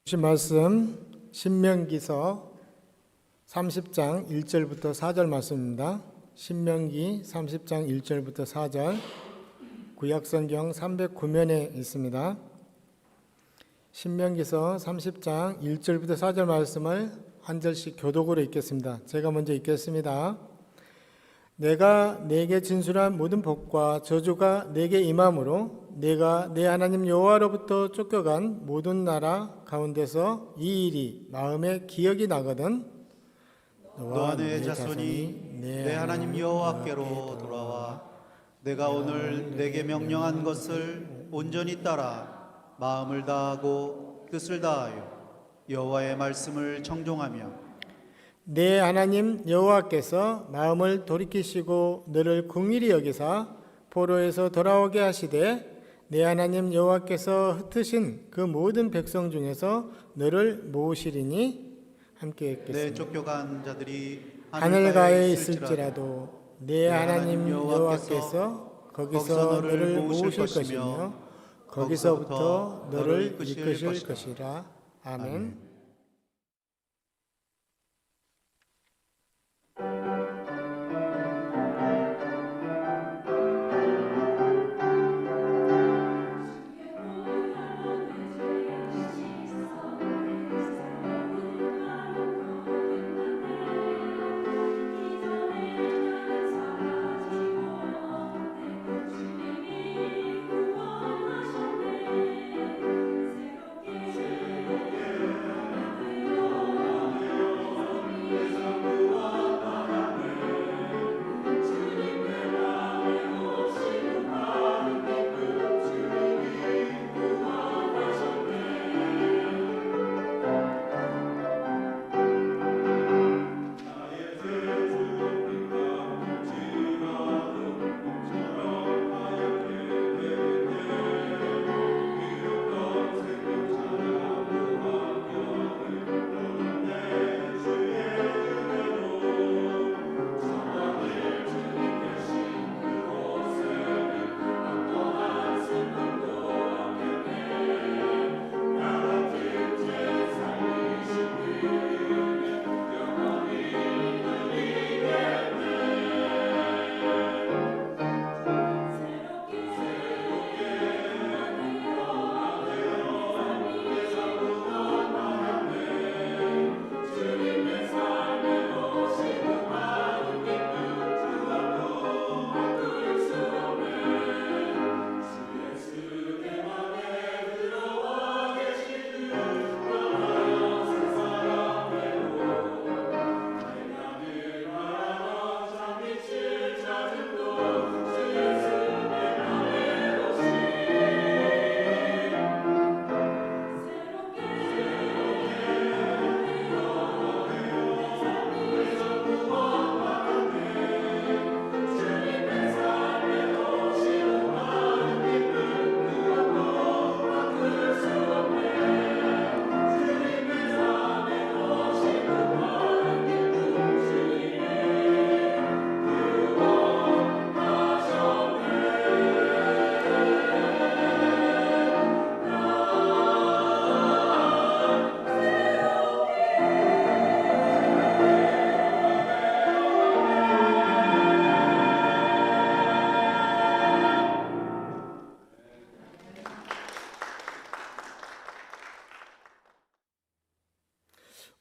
주신 말씀 신명기서 30장 1절부터 4절 말씀입니다. 신명기 30장 1절부터 4절 구약성경 309면에 있습니다. 신명기서 30장 1절부터 4절 말씀을 한 절씩 교독으로 읽겠습니다. 제가 먼저 읽겠습니다. 내가 내게 진술한 모든 복과 저주가 내게 임함으로 내가 내 하나님 여호와로부터 쫓겨간 모든 나라 가운데서 이 일이 마음에 기억이 나거든 너와 내 자손이 내 하나님 여호와께로 돌아와 내가 오늘 내게 명령한 것을 온전히 따라 마음을 다하고 뜻을 다하여 여호와의 말씀을 청종하며 내 하나님 여호와께서 마음을 돌이키시고 너를 긍휼히 여기사 포로에서 돌아오게 하시되 내 하나님 여호와께서 흩으신 그 모든 백성 중에서 너를 모으시리니 함께 읽겠습니다. 내 쫓겨간 자들이 하늘가에 있을지라도 내 하나님 여호와께서 거기서 너를 모으실 것이며 거기서부터 너를 이끄실 것이라. 아멘.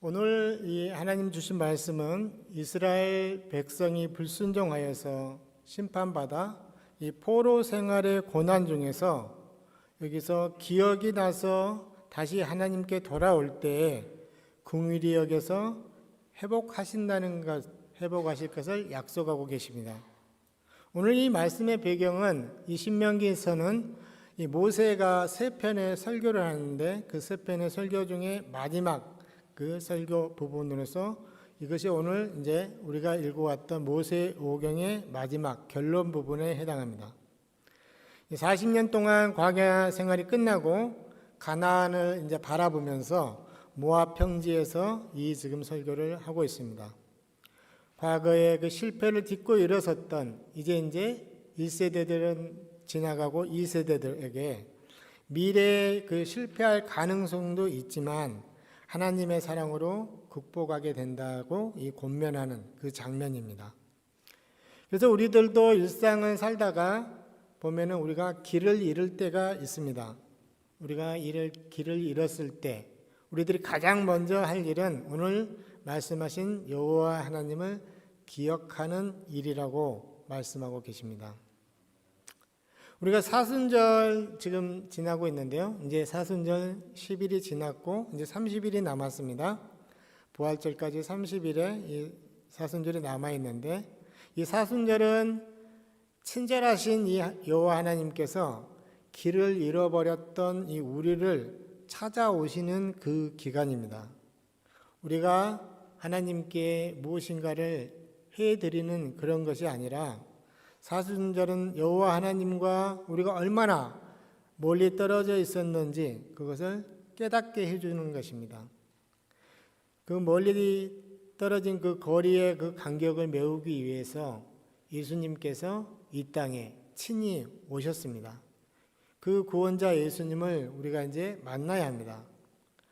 오늘 이 하나님 주신 말씀은 이스라엘 백성이 불순종하여서 심판받아 이 포로 생활의 고난 중에서 여기서 기억이 나서 다시 하나님께 돌아올 때에 긍휼히 여겨서 회복하실 것을 약속하고 계십니다. 오늘 이 말씀의 배경은 이 신명기에서는 이 모세가 세 편의 설교를 하는데 그 세 편의 설교 중에 마지막 그 설교 부분으로서 이것이 오늘 이제 우리가 읽어왔던 모세오경의 마지막 결론 부분에 해당합니다. 40년 동안 광야 생활이 끝나고 가나안을 이제 바라보면서 모압 평지에서 이 지금 설교를 하고 있습니다. 과거의 그 실패를 딛고 일어섰던 이제 1세대들은 지나가고 2세대들에게 미래에 그 실패할 가능성도 있지만 하나님의 사랑으로 극복하게 된다고 이 권면하는 그 장면입니다. 그래서 우리들도 일상을 살다가 보면은 우리가 길을 잃을 때가 있습니다. 우리가 길을 잃었을 때 우리들이 가장 먼저 할 일은 오늘 말씀하신 여호와 하나님을 기억하는 일이라고 말씀하고 계십니다. 우리가 사순절 지금 지나고 있는데요. 이제 사순절 10일이 지났고 이제 30일이 남았습니다. 부활절까지 30일에 이 사순절이 남아 있는데 이 사순절은 친절하신 이 여호와 하나님께서 길을 잃어버렸던 이 우리를 찾아오시는 그 기간입니다. 우리가 하나님께 무엇인가를 해드리는 그런 것이 아니라 사순절은 여호와 하나님과 우리가 얼마나 멀리 떨어져 있었는지 그것을 깨닫게 해주는 것입니다. 그 멀리 떨어진 그 거리의 그 간격을 메우기 위해서 예수님께서 이 땅에 친히 오셨습니다. 그 구원자 예수님을 우리가 이제 만나야 합니다.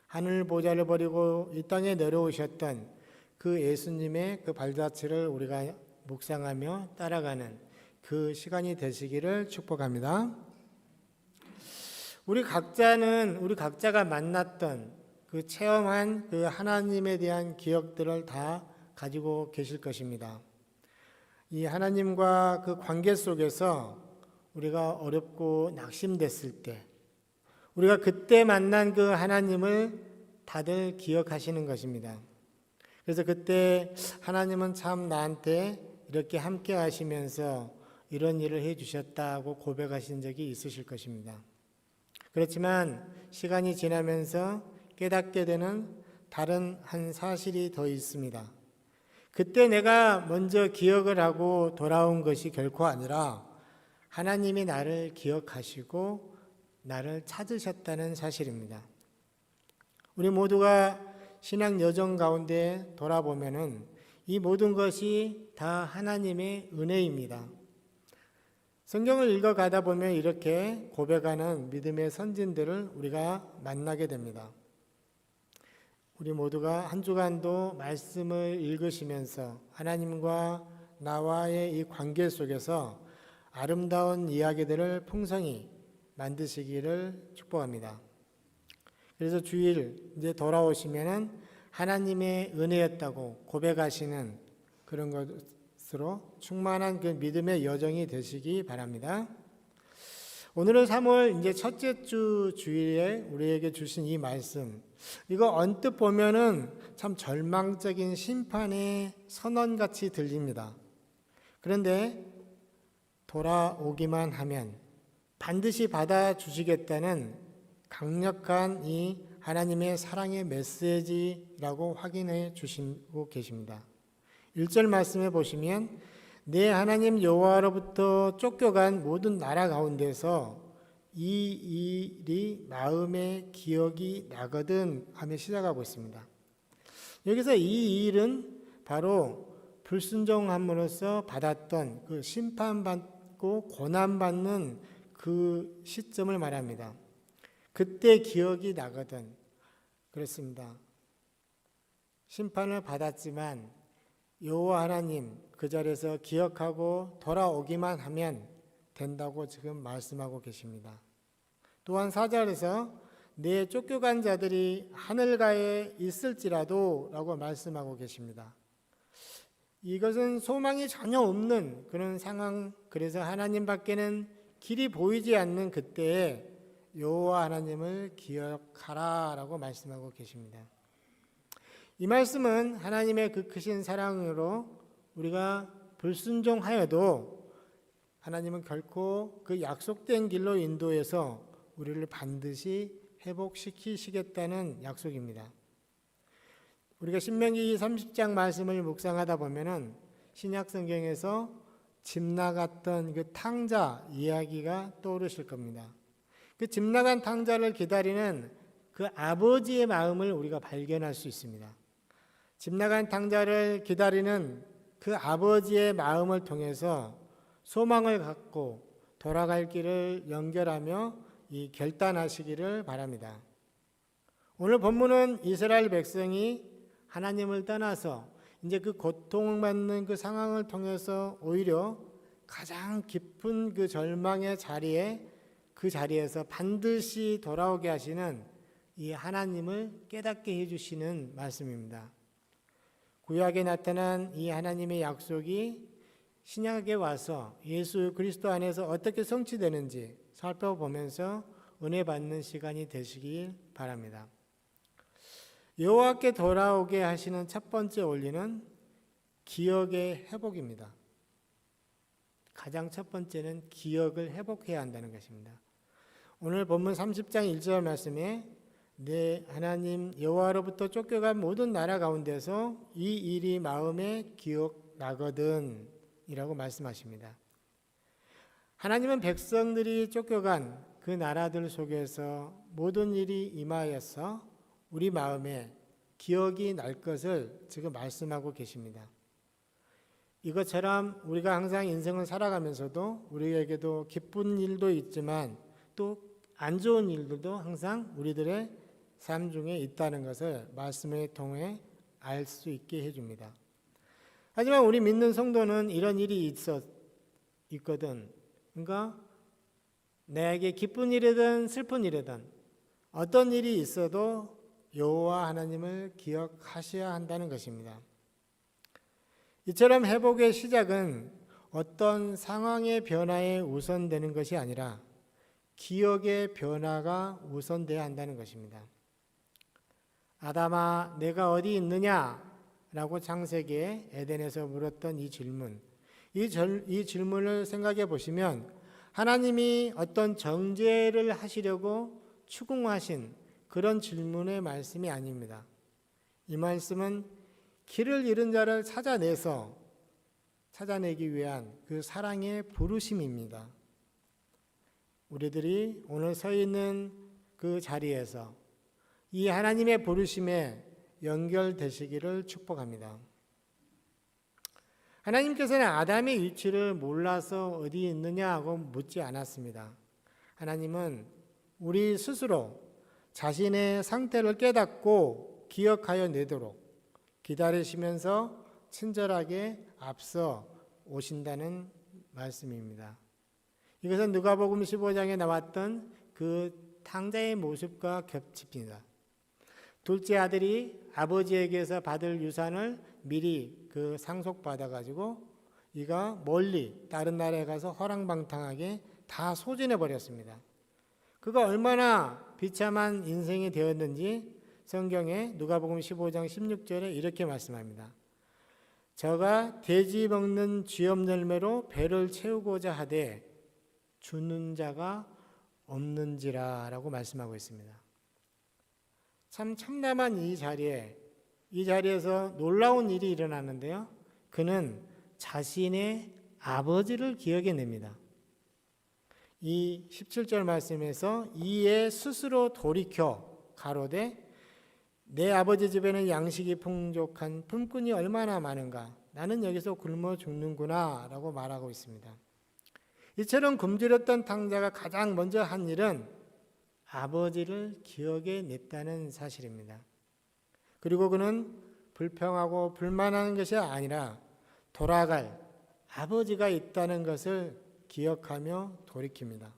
하늘 보좌를 버리고 이 땅에 내려오셨던 그 예수님의 그 발자취를 우리가 묵상하며 따라가는 그 시간이 되시기를 축복합니다. 우리 각자가 만났던 그 체험한 그 하나님에 대한 기억들을 다 가지고 계실 것입니다. 이 하나님과 그 관계 속에서 우리가 어렵고 낙심됐을 때 우리가 그때 만난 그 하나님을 다들 기억하시는 것입니다. 그래서 그때 하나님은 참 나한테 이렇게 함께 하시면서 이런 일을 해 주셨다고 고백하신 적이 있으실 것입니다. 그렇지만 시간이 지나면서 깨닫게 되는 다른 한 사실이 더 있습니다. 그때 내가 먼저 기억을 하고 돌아온 것이 결코 아니라 하나님이 나를 기억하시고 나를 찾으셨다는 사실입니다. 우리 모두가 신앙 여정 가운데 돌아보면은 이 모든 것이 다 하나님의 은혜입니다. 성경을 읽어가다 보면 이렇게 고백하는 믿음의 선진들을 우리가 만나게 됩니다. 우리 모두가 한 주간도 말씀을 읽으시면서 하나님과 나와의 이 관계 속에서 아름다운 이야기들을 풍성히 만드시기를 축복합니다. 그래서 주일 이제 돌아오시면은 하나님의 은혜였다고 고백하시는 그런 것으로 충만한 그 믿음의 여정이 되시기 바랍니다. 오늘은 3월 이제 첫째 주 주일에 우리에게 주신 이 말씀, 이거 언뜻 보면은 참 절망적인 심판의 선언같이 들립니다. 그런데 돌아오기만 하면 반드시 받아주시겠다는 강력한 이 하나님의 사랑의 메시지라고 확인해 주시고 계십니다. 1절 말씀에 보시면 내 하나님 여호와로부터 쫓겨간 모든 나라 가운데서 이 일이 마음에 기억이 나거든 하며 시작하고 있습니다. 여기서 이 일은 바로 불순종함으로써 받았던 그 심판받고 고난받는 그 시점을 말합니다. 그때 기억이 나거든. 그렇습니다. 심판을 받았지만 여호와 하나님 그 자리에서 기억하고 돌아오기만 하면 된다고 지금 말씀하고 계십니다. 또한 4절에서 내 쫓겨간 자들이 하늘가에 있을지라도 라고 말씀하고 계십니다. 이것은 소망이 전혀 없는 그런 상황, 그래서 하나님 밖에는 길이 보이지 않는 그때에 여호와 하나님을 기억하라 라고 말씀하고 계십니다. 이 말씀은 하나님의 그 크신 사랑으로 우리가 불순종하여도 하나님은 결코 그 약속된 길로 인도해서 우리를 반드시 회복시키시겠다는 약속입니다. 우리가 신명기 30장 말씀을 묵상하다 보면은 신약 성경에서 집 나갔던 그 탕자 이야기가 떠오르실 겁니다. 그 집 나간 탕자를 기다리는 그 아버지의 마음을 우리가 발견할 수 있습니다. 집 나간 탕자를 기다리는 그 아버지의 마음을 통해서 소망을 갖고 돌아갈 길을 연결하며 이 결단하시기를 바랍니다. 오늘 본문은 이스라엘 백성이 하나님을 떠나서 이제 그 고통받는 그 상황을 통해서 오히려 가장 깊은 그 절망의 자리에 그 자리에서 반드시 돌아오게 하시는 이 하나님을 깨닫게 해주시는 말씀입니다. 구약에 나타난 이 하나님의 약속이 신약에 와서 예수 그리스도 안에서 어떻게 성취되는지 살펴보면서 은혜 받는 시간이 되시길 바랍니다. 여호와께 돌아오게 하시는 첫 번째 원리는 기억의 회복입니다. 가장 첫 번째는 기억을 회복해야 한다는 것입니다. 오늘 본문 30장 1절 말씀에 내 하나님 여호와로부터 쫓겨간 모든 나라 가운데서 이 일이 마음에 기억나거든 이라고 말씀하십니다. 하나님은 백성들이 쫓겨간 그 나라들 속에서 모든 일이 임하여서 우리 마음에 기억이 날 것을 지금 말씀하고 계십니다. 이것처럼 우리가 항상 인생을 살아가면서도 우리에게도 기쁜 일도 있지만 또 안 좋은 일들도 항상 우리들의 삶 중에 있다는 것을 말씀을 통해 알 수 있게 해줍니다. 하지만 우리 믿는 성도는 이런 일이 있거든. 그러니까 내게 기쁜 일이든 슬픈 일이든 어떤 일이 있어도 여호와 하나님을 기억하셔야 한다는 것입니다. 이처럼 회복의 시작은 어떤 상황의 변화에 우선되는 것이 아니라 기억의 변화가 우선돼야 한다는 것입니다. 아담아, 내가 어디 있느냐? 라고 창세기에 에덴에서 물었던 이 질문. 이 질문을 생각해 보시면 하나님이 어떤 정죄를 하시려고 추궁하신 그런 질문의 말씀이 아닙니다. 이 말씀은 길을 잃은 자를 찾아내기 위한 그 사랑의 부르심입니다. 우리들이 오늘 서 있는 그 자리에서 이 하나님의 부르심에 연결되시기를 축복합니다. 하나님께서는 아담의 위치를 몰라서 어디 있느냐 하고 묻지 않았습니다. 하나님은 우리 스스로 자신의 상태를 깨닫고 기억하여 내도록 기다리시면서 친절하게 앞서 오신다는 말씀입니다. 이것은 누가복음 15장에 나왔던 그 탕자의 모습과 겹칩니다. 둘째 아들이 아버지에게서 받을 유산을 미리 그 상속받아 가지고 이가 멀리 다른 나라에 가서 허랑방탕하게 다 소진해 버렸습니다. 그가 얼마나 비참한 인생이 되었는지 성경에 누가복음 15장 16절에 이렇게 말씀합니다. 저가 돼지 먹는 쥐업 열매로 배를 채우고자 하되 주는 자가 없는지라 라고 말씀하고 있습니다. 참 참담한 이 자리에서 놀라운 일이 일어나는데요. 그는 자신의 아버지를 기억해냅니다. 이 17절 말씀에서 이에 스스로 돌이켜 가로되 내 아버지 집에는 양식이 풍족한 품꾼이 얼마나 많은가 나는 여기서 굶어 죽는구나 라고 말하고 있습니다. 이처럼 굶주렸던 탕자가 가장 먼저 한 일은 아버지를 기억해 냈다는 사실입니다. 그리고 그는 불평하고 불만하는 것이 아니라 돌아갈 아버지가 있다는 것을 기억하며 돌이킵니다.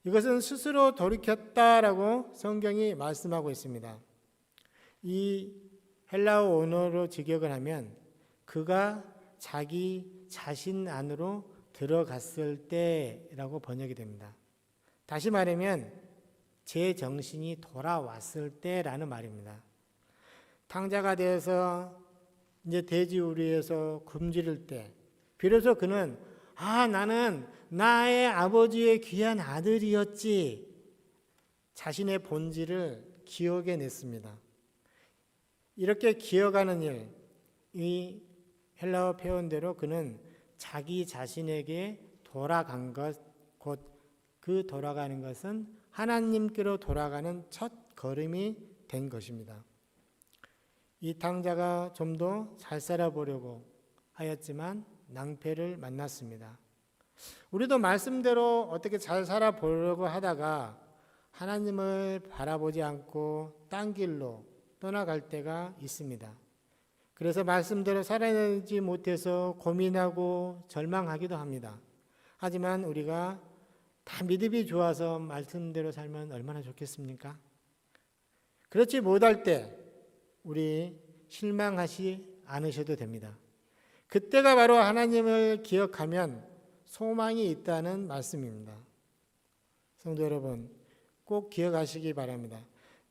이것은 스스로 돌이켰다라고 성경이 말씀하고 있습니다. 이 헬라어 언어로 직역을 하면 그가 자기 자신 안으로 들어갔을 때라고 번역이 됩니다. 다시 말하면 제 정신이 돌아왔을 때라는 말입니다. 탕자가 되어서 이제 돼지 우리에서 굶주릴 때 비로소 그는 나는 나의 아버지의 귀한 아들이었지 자신의 본질을 기억해냈습니다. 이렇게 기억하는 일, 이 헬라어 표현대로 그는 자기 자신에게 돌아간 것, 곧 그 돌아가는 것은 하나님께로 돌아가는 첫 걸음이 된 것입니다. 이 탕자가 좀 더 잘 살아보려고 하였지만 낭패를 만났습니다. 우리도 말씀대로 어떻게 잘 살아보려고 하다가 하나님을 바라보지 않고 딴 길로 떠나갈 때가 있습니다. 그래서 말씀대로 살아내지 못해서 고민하고 절망하기도 합니다. 하지만 우리가 다 믿음이 좋아서 말씀대로 살면 얼마나 좋겠습니까? 그렇지 못할 때 우리 실망하지 않으셔도 됩니다. 그때가 바로 하나님을 기억하면 소망이 있다는 말씀입니다. 성도 여러분, 꼭 기억하시기 바랍니다.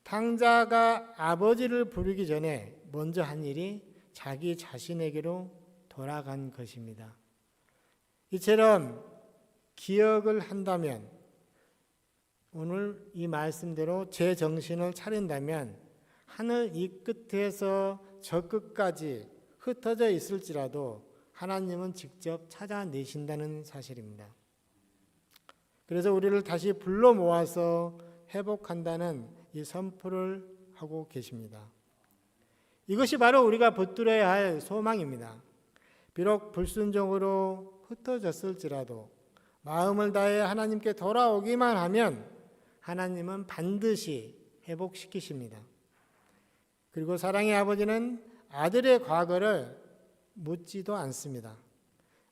탕자가 아버지를 부르기 전에 먼저 한 일이 자기 자신에게로 돌아간 것입니다. 이처럼 기억을 한다면, 오늘 이 말씀대로 제 정신을 차린다면 하늘 이 끝에서 저 끝까지 흩어져 있을지라도 하나님은 직접 찾아내신다는 사실입니다. 그래서 우리를 다시 불러 모아서 회복한다는 이 선포를 하고 계십니다. 이것이 바로 우리가 붙들어야 할 소망입니다. 비록 불순종으로 흩어졌을지라도 마음을 다해 하나님께 돌아오기만 하면 하나님은 반드시 회복시키십니다. 그리고 사랑의 아버지는 아들의 과거를 묻지도 않습니다.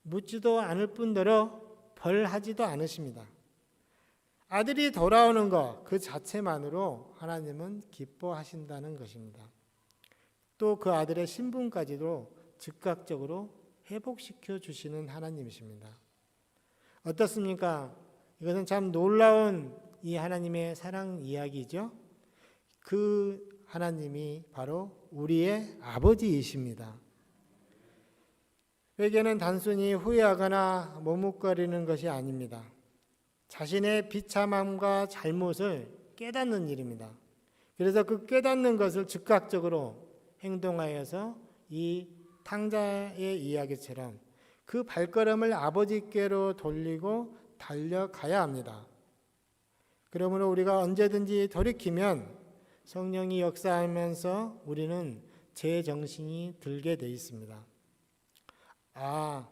묻지도 않을 뿐더러 벌하지도 않으십니다. 아들이 돌아오는 것 그 자체만으로 하나님은 기뻐하신다는 것입니다. 또 그 아들의 신분까지도 즉각적으로 회복시켜 주시는 하나님이십니다. 어떻습니까? 이것은 참 놀라운 이 하나님의 사랑 이야기죠. 그 하나님이 바로 우리의 아버지이십니다. 회개는 단순히 후회하거나 머뭇거리는 것이 아닙니다. 자신의 비참함과 잘못을 깨닫는 일입니다. 그래서 그 깨닫는 것을 즉각적으로 행동하여서 이 탕자의 이야기처럼 그 발걸음을 아버지께로 돌리고 달려가야 합니다. 그러므로 우리가 언제든지 돌이키면 성령이 역사하면서 우리는 제정신이 들게 돼 있습니다. 아,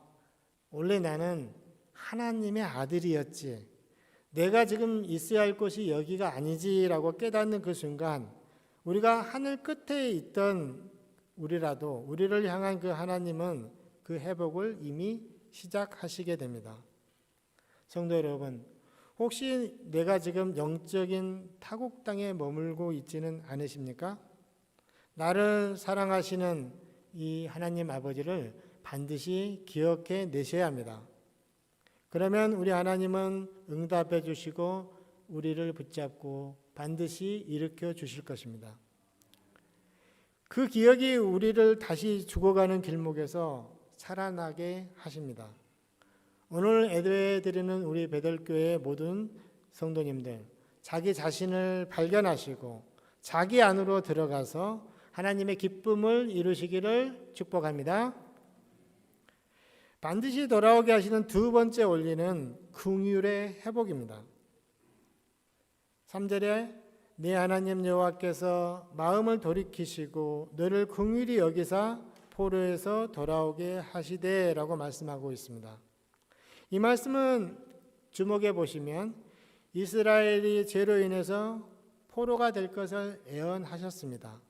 원래 나는 하나님의 아들이었지. 내가 지금 있어야 할 곳이 여기가 아니지라고 깨닫는 그 순간 우리가 하늘 끝에 있던 우리라도 우리를 향한 그 하나님은 그 회복을 이미 시작하시게 됩니다. 성도 여러분, 혹시 내가 지금 영적인 타국땅에 머물고 있지는 않으십니까? 나를 사랑하시는 이 하나님 아버지를 반드시 기억해 내셔야 합니다. 그러면 우리 하나님은 응답해 주시고 우리를 붙잡고 반드시 일으켜 주실 것입니다. 그 기억이 우리를 다시 죽어가는 길목에서 살아나게 하십니다. 오늘 예배 드리는 우리 베들교회 모든 성도님들, 자기 자신을 발견하시고 자기 안으로 들어가서 하나님의 기쁨을 이루시기를 축복합니다. 반드시 돌아오게 하시는 두 번째 원리는 긍휼의 회복입니다. 3절에 네 하나님 여호와께서 마음을 돌이키시고 너를 긍휼히 여기사 포로에서 돌아오게 하시되라고 말씀하고 있습니다. 이 말씀은 주목해 보시면 이스라엘이 죄로 인해서 포로가 될 것을 예언하셨습니다.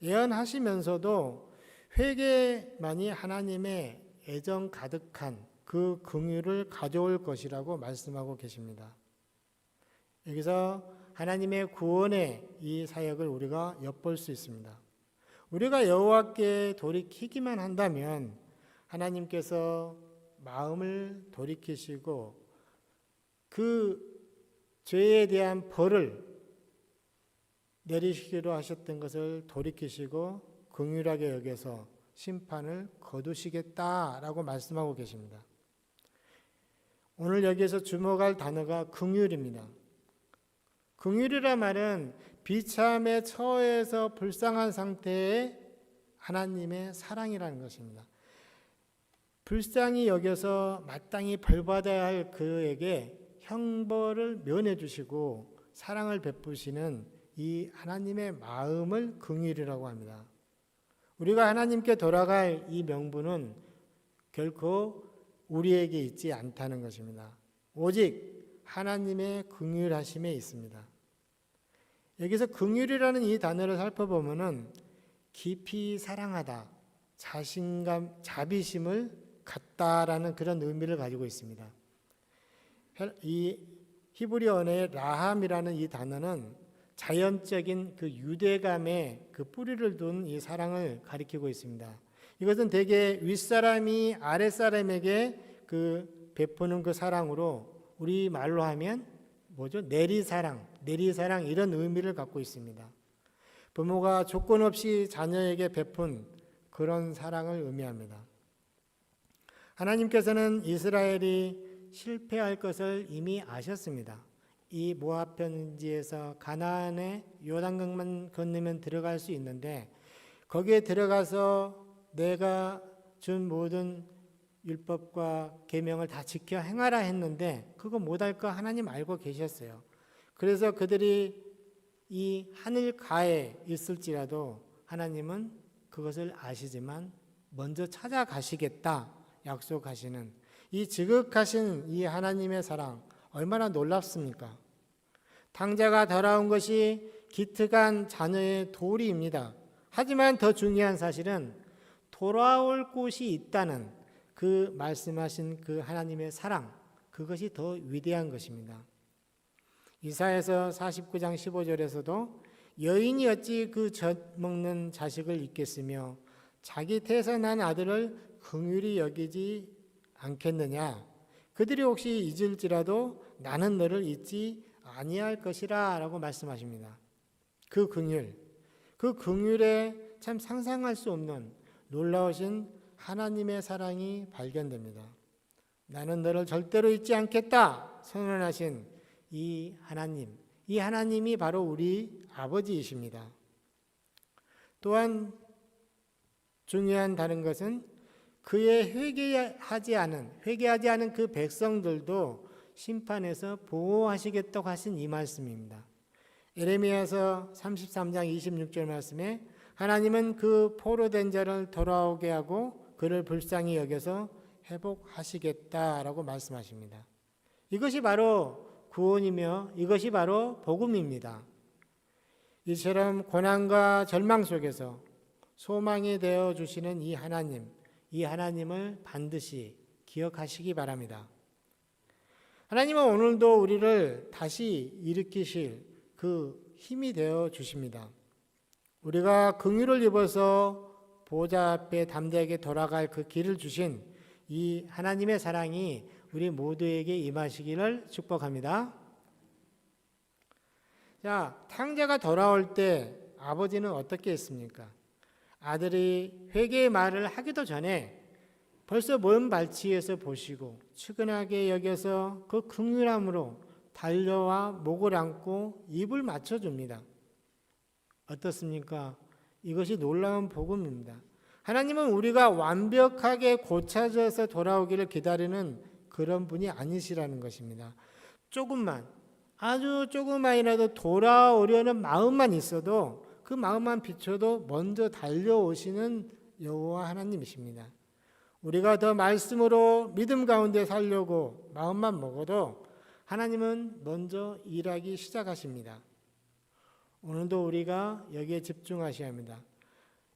예언하시면서도 회개만이 하나님의 애정 가득한 그 긍휼을 가져올 것이라고 말씀하고 계십니다. 여기서 하나님의 구원의 이 사역을 우리가 엿볼 수 있습니다. 우리가 여호와께 돌이키기만 한다면 하나님께서 마음을 돌이키시고 그 죄에 대한 벌을 내리시기로 하셨던 것을 돌이키시고 긍휼하게 여겨서 심판을 거두시겠다라고 말씀하고 계십니다. 오늘 여기에서 주목할 단어가 긍휼입니다. 긍휼이란 말은 비참에 처해서 불쌍한 상태의 하나님의 사랑이라는 것입니다. 불쌍히 여겨서 마땅히 벌받아야 할 그에게 형벌을 면해 주시고 사랑을 베푸시는 이 하나님의 마음을 긍휼이라고 합니다. 우리가 하나님께 돌아갈 이 명분은 결코 우리에게 있지 않다는 것입니다. 오직 하나님의 긍휼하심에 있습니다. 여기서 긍휼이라는 이 단어를 살펴보면은 깊이 사랑하다, 자신감, 자비심을 갖다라는 그런 의미를 가지고 있습니다. 이 히브리 언어의 라함이라는 이 단어는 자연적인 그 유대감의 그 뿌리를 둔 이 사랑을 가리키고 있습니다. 이것은 대개 윗사람이 아랫사람에게 그 베푸는 그 사랑으로 우리 말로 하면 뭐죠? 내리사랑 이런 의미를 갖고 있습니다. 부모가 조건 없이 자녀에게 베푼 그런 사랑을 의미합니다. 하나님께서는 이스라엘이 실패할 것을 이미 아셨습니다. 이 모압 편지에서 가나안의 요단강만 건너면 들어갈 수 있는데 거기에 들어가서 내가 준 모든 율법과 계명을 다 지켜 행하라 했는데 그거 못할 거 하나님 알고 계셨어요. 그래서 그들이 이 하늘가에 있을지라도 하나님은 그것을 아시지만 먼저 찾아가시겠다 약속하시는 이 지극하신 이 하나님의 사랑 얼마나 놀랍습니까? 탕자가 돌아온 것이 기특한 자녀의 도리입니다. 하지만 더 중요한 사실은 돌아올 곳이 있다는 그 말씀하신 그 하나님의 사랑, 그것이 더 위대한 것입니다. 이사야서 49장 15절에서도 여인이 어찌 그 젖 먹는 자식을 잊겠으며 자기 태에서 난 아들을 긍휼히 여기지 않겠느냐. 그들이 혹시 잊을지라도 나는 너를 잊지 아니할 것이라 라고 말씀하십니다. 그 긍휼에 참 상상할 수 없는 놀라우신 하나님의 사랑이 발견됩니다. 나는 너를 절대로 잊지 않겠다 선언하신 이 하나님이 바로 우리 아버지이십니다. 또한 중요한 다른 것은 그의 회개하지 않은 그 백성들도 심판에서 보호하시겠다고 하신 이 말씀입니다. 예레미야서 33장 26절 말씀에 하나님은 그 포로된 자를 돌아오게 하고 그를 불쌍히 여겨서 회복하시겠다라고 말씀하십니다. 이것이 바로 구원이며 이것이 바로 복음입니다. 이처럼 고난과 절망 속에서 소망이 되어 주시는 이 하나님을 반드시 기억하시기 바랍니다. 하나님은 오늘도 우리를 다시 일으키실 그 힘이 되어 주십니다. 우리가 긍휼을 입어서 보좌 앞에 담대하게 돌아갈 그 길을 주신 이 하나님의 사랑이 우리 모두에게 임하시기를 축복합니다. 자, 탕자가 돌아올 때 아버지는 어떻게 했습니까? 아들이 회개의 말을 하기도 전에 벌써 먼 발치에서 보시고 측은하게 여겨서 그 긍휼함으로 달려와 목을 안고 입을 맞춰줍니다. 어떻습니까? 이것이 놀라운 복음입니다. 하나님은 우리가 완벽하게 고쳐져서 돌아오기를 기다리는 그런 분이 아니시라는 것입니다. 아주 조금만이라도 돌아오려는 마음만 있어도 그 마음만 비춰도 먼저 달려오시는 여호와 하나님이십니다. 우리가 더 말씀으로 믿음 가운데 살려고 마음만 먹어도 하나님은 먼저 일하기 시작하십니다. 오늘도 우리가 여기에 집중하셔야 합니다.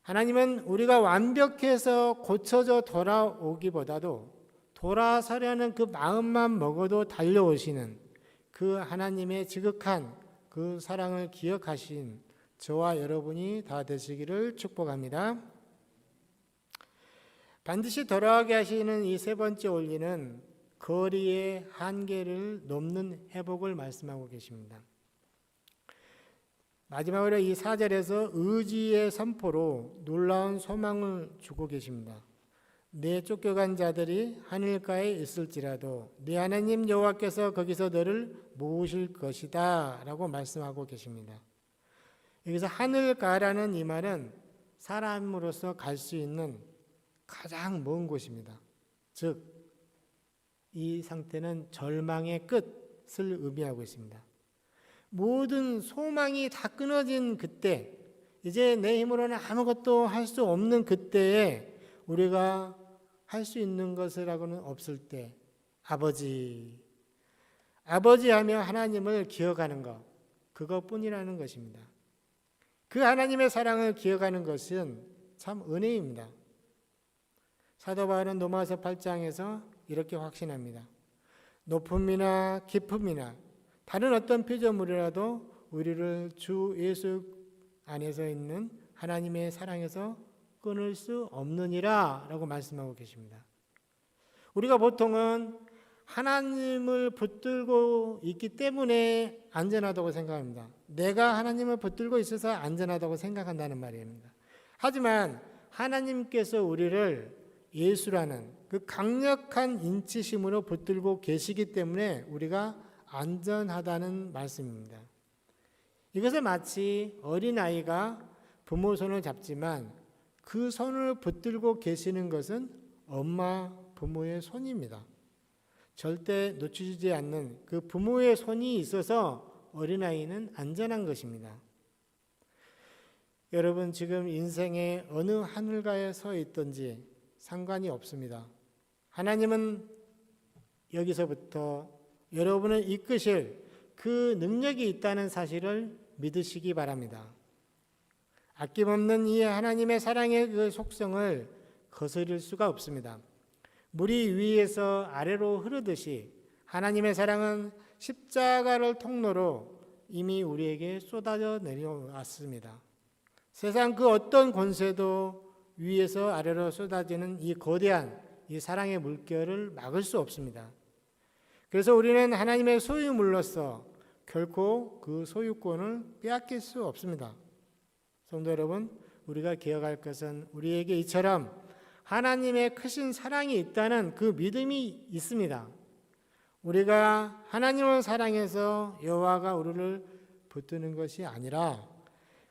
하나님은 우리가 완벽해서 고쳐져 돌아오기보다도 돌아서려는 그 마음만 먹어도 달려오시는 그 하나님의 지극한 그 사랑을 기억하신 저와 여러분이 다 되시기를 축복합니다. 반드시 돌아가게 하시는 이 세 번째 원리는 거리의 한계를 넘는 회복을 말씀하고 계십니다. 마지막으로 이 4절에서 의지의 선포로 놀라운 소망을 주고 계십니다. 내 쫓겨간 자들이 하늘가에 있을지라도 네 하나님 여호와께서 거기서 너를 모으실 것이다 라고 말씀하고 계십니다. 여기서 하늘가라는 이 말은 사람으로서 갈 수 있는 가장 먼 곳입니다. 즉, 이 상태는 절망의 끝을 의미하고 있습니다. 모든 소망이 다 끊어진 그때, 이제 내 힘으로는 아무것도 할 수 없는 그때에 우리가 할 수 있는 것이라고는 없을 때 아버지 하며 하나님을 기억하는 것, 그것뿐이라는 것입니다. 그 하나님의 사랑을 기억하는 것은 참 은혜입니다. 사도 바울은 로마서 8장에서 이렇게 확신합니다. 높음이나 깊음이나 다른 어떤 피조물이라도 우리를 주 예수 안에서 있는 하나님의 사랑에서 끊을 수 없느니라 라고 말씀하고 계십니다. 우리가 보통은 하나님을 붙들고 있기 때문에 안전하다고 생각합니다. 내가 하나님을 붙들고 있어서 안전하다고 생각한다는 말입니다. 하지만 하나님께서 우리를 예수라는 그 강력한 인치심으로 붙들고 계시기 때문에 우리가 안전하다는 말씀입니다. 이것은 마치 어린아이가 부모 손을 잡지만 그 손을 붙들고 계시는 것은 엄마, 부모의 손입니다. 절대 놓치지 않는 그 부모의 손이 있어서 어린아이는 안전한 것입니다. 여러분, 지금 인생의 어느 하늘가에 서 있든지 상관이 없습니다. 하나님은 여기서부터 여러분을 이끄실 그 능력이 있다는 사실을 믿으시기 바랍니다. 아낌없는 이 하나님의 사랑의 그 속성을 거스릴 수가 없습니다. 물이 위에서 아래로 흐르듯이 하나님의 사랑은 십자가를 통로로 이미 우리에게 쏟아져 내려왔습니다. 세상 그 어떤 권세도 위에서 아래로 쏟아지는 이 거대한 이 사랑의 물결을 막을 수 없습니다. 그래서 우리는 하나님의 소유물로서 결코 그 소유권을 빼앗길 수 없습니다. 성도 여러분, 우리가 기억할 것은 우리에게 이처럼 하나님의 크신 사랑이 있다는 그 믿음이 있습니다. 우리가 하나님을 사랑해서 여호와가 우리를 붙드는 것이 아니라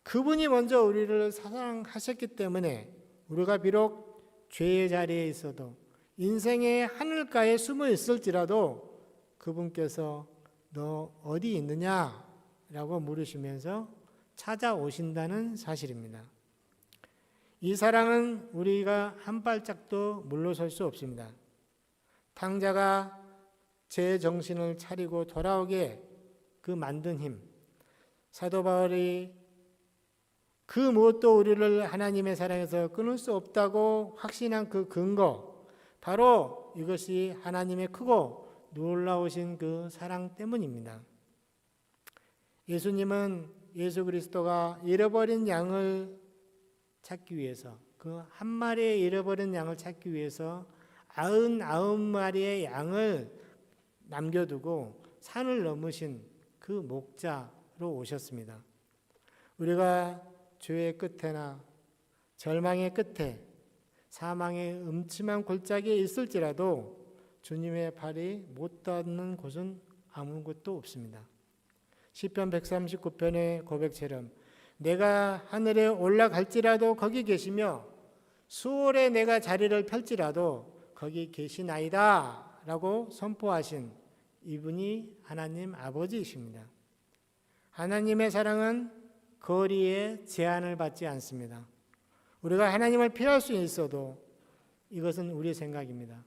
그분이 먼저 우리를 사랑하셨기 때문에 우리가 비록 죄의 자리에 있어도 인생의 하늘가에 숨어 있을지라도 그분께서 너 어디 있느냐라고 물으시면서 찾아오신다는 사실입니다. 이 사랑은 우리가 한 발짝도 물러설 수 없습니다. 탕자가 제 정신을 차리고 돌아오게 그 만든 힘, 사도 바울이 그 무엇도 우리를 하나님의 사랑에서 끊을 수 없다고 확신한 그 근거, 바로 이것이 하나님의 크고 놀라우신 그 사랑 때문입니다. 예수님은 예수 그리스도가 잃어버린 양을 찾기 위해서, 그 한 마리의 잃어버린 양을 찾기 위해서 99마리의 양을 남겨두고 산을 넘으신 그 목자로 오셨습니다. 우리가 죄의 끝에나 절망의 끝에 사망의 음침한 골짜기에 있을지라도 주님의 발이 못 닿는 곳은 아무것도 없습니다. 시편 139편의 고백처럼 내가 하늘에 올라갈지라도 거기 계시며 수월에 내가 자리를 펼지라도 거기 계시나이다 라고 선포하신 이분이 하나님 아버지이십니다. 하나님의 사랑은 거리에 제한을 받지 않습니다. 우리가 하나님을 피할 수 있어도 이것은 우리의 생각입니다.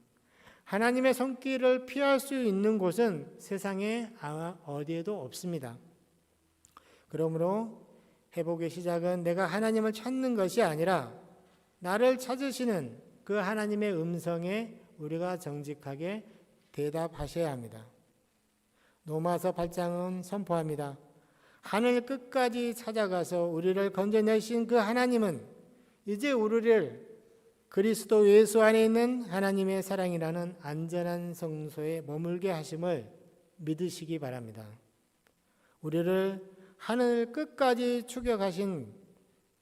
하나님의 손길을 피할 수 있는 곳은 세상에 어디에도 없습니다. 그러므로 회복의 시작은 내가 하나님을 찾는 것이 아니라 나를 찾으시는 그 하나님의 음성에 우리가 정직하게 대답하셔야 합니다. 로마서 8장은 선포합니다. 하늘 끝까지 찾아가서 우리를 건져내신 그 하나님은 이제 우리를 그리스도 예수 안에 있는 하나님의 사랑이라는 안전한 성소에 머물게 하심을 믿으시기 바랍니다. 우리를 하늘 끝까지 추격하신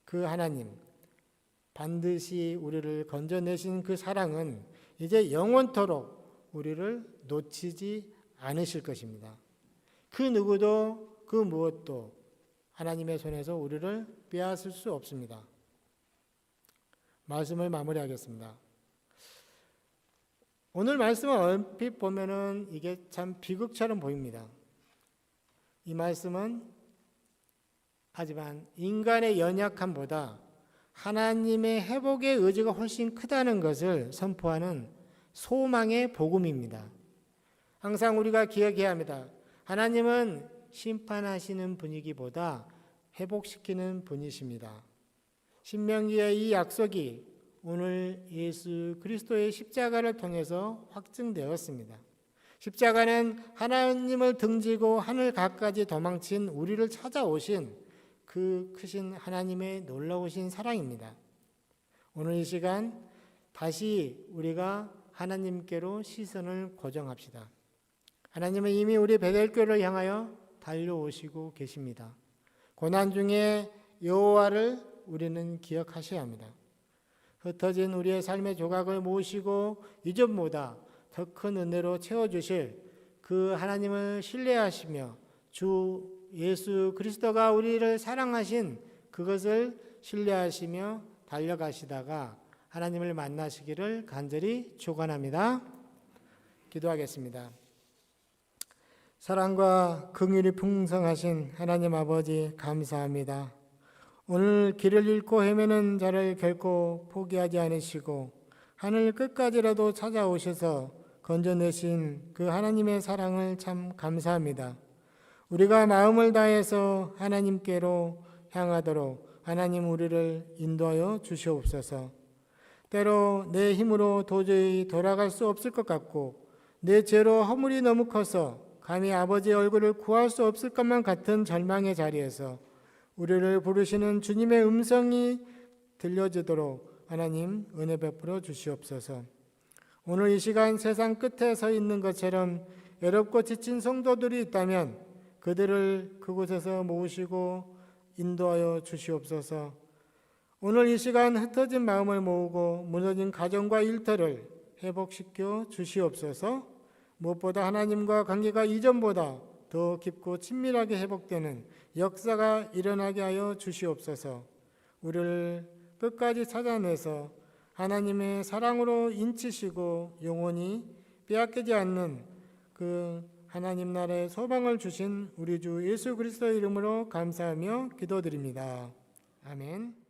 그 하나님, 반드시 우리를 건져내신 그 사랑은 이제 영원토록 우리를 놓치지 않으실 것입니다. 그 누구도 그 무엇도 하나님의 손에서 우리를 빼앗을 수 없습니다. 말씀을 마무리하겠습니다. 오늘 말씀을 얼핏 보면은 이게 참 비극처럼 보입니다. 이 말씀은 하지만 인간의 연약함보다 하나님의 회복의 의지가 훨씬 크다는 것을 선포하는 소망의 복음입니다. 항상 우리가 기억해야 합니다. 하나님은 심판하시는 분이기보다 회복시키는 분이십니다. 신명기의 이 약속이 오늘 예수 그리스도의 십자가를 통해서 확증되었습니다. 십자가는 하나님을 등지고 하늘 가까지 도망친 우리를 찾아오신 그 크신 하나님의 놀라우신 사랑입니다. 오늘 이 시간 다시 우리가 하나님께로 시선을 고정합시다. 하나님은 이미 우리 베델교를 향하여 달려오시고 계십니다. 고난 중에 여호와를 우리는 기억하셔야 합니다. 흩어진 우리의 삶의 조각을 모으시고 이전보다 더 큰 은혜로 채워주실 그 하나님을 신뢰하시며 주 예수 그리스도가 우리를 사랑하신 그것을 신뢰하시며 달려가시다가 하나님을 만나시기를 간절히 축원합니다. 기도하겠습니다. 사랑과 긍휼이 풍성하신 하나님 아버지 감사합니다. 오늘 길을 잃고 헤매는 자를 결코 포기하지 않으시고 하늘 끝까지라도 찾아오셔서 건져내신 그 하나님의 사랑을 참 감사합니다. 우리가 마음을 다해서 하나님께로 향하도록 하나님 우리를 인도하여 주시옵소서. 때로 내 힘으로 도저히 돌아갈 수 없을 것 같고 내 죄로 허물이 너무 커서 감히 아버지의 얼굴을 구할 수 없을 것만 같은 절망의 자리에서 우리를 부르시는 주님의 음성이 들려지도록 하나님 은혜 베풀어 주시옵소서. 오늘 이 시간 세상 끝에 서 있는 것처럼 외롭고 지친 성도들이 있다면 그들을 그곳에서 모으시고 인도하여 주시옵소서. 오늘 이 시간 흩어진 마음을 모으고 무너진 가정과 일터를 회복시켜 주시옵소서. 무엇보다 하나님과 관계가 이전보다 더 깊고 친밀하게 회복되는 역사가 일어나게 하여 주시옵소서. 우리를 끝까지 찾아내서 하나님의 사랑으로 인치시고 영원히 빼앗기지 않는 그 하나님 나라의 소망을 주신 우리 주 예수 그리스도의 이름으로 감사하며 기도드립니다. 아멘.